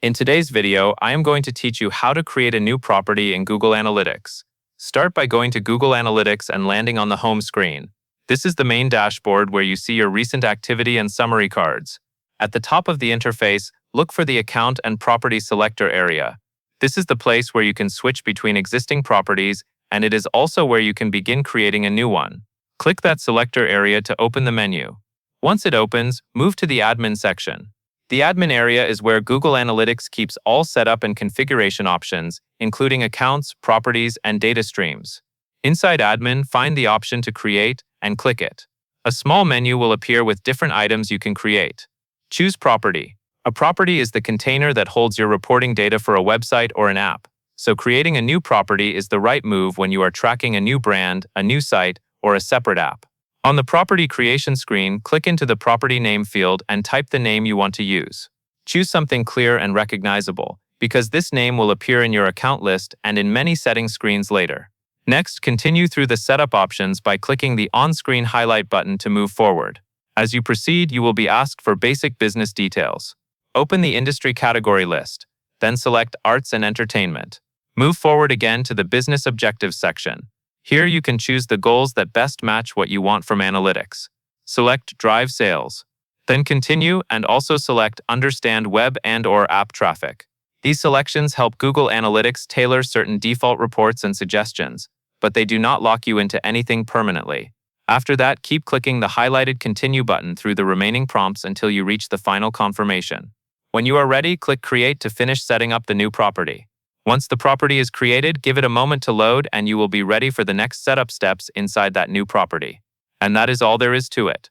In today's video, I am going to teach you how to create a new property in Google Analytics. Start by going to Google Analytics and landing on the home screen. This is the main dashboard where you see your recent activity and summary cards. At the top of the interface, look for the Account and Property Selector area. This is the place where you can switch between existing properties, and it is also where you can begin creating a new one. Click that selector area to open the menu. Once it opens, move to the Admin section. The Admin area is where Google Analytics keeps all setup and configuration options, including accounts, properties, and data streams. Inside Admin, find the option to create and click it. A small menu will appear with different items you can create. Choose Property. A property is the container that holds your reporting data for a website or an app. So creating a new property is the right move when you are tracking a new brand, a new site, or a separate app. On the property creation screen, click into the property name field and type the name you want to use. Choose something clear and recognizable, because this name will appear in your account list and in many setting screens later. Next, continue through the setup options by clicking the on-screen highlight button to move forward. As you proceed, you will be asked for basic business details. Open the industry category list, then select Arts and Entertainment. Move forward again to the Business Objectives section. Here you can choose the goals that best match what you want from analytics. Select Drive Sales. Then continue and also select Understand Web and/or App Traffic. These selections help Google Analytics tailor certain default reports and suggestions, but they do not lock you into anything permanently. After that, keep clicking the highlighted Continue button through the remaining prompts until you reach the final confirmation. When you are ready, click Create to finish setting up the new property. Once the property is created, give it a moment to load and you will be ready for the next setup steps inside that new property. And that is all there is to it.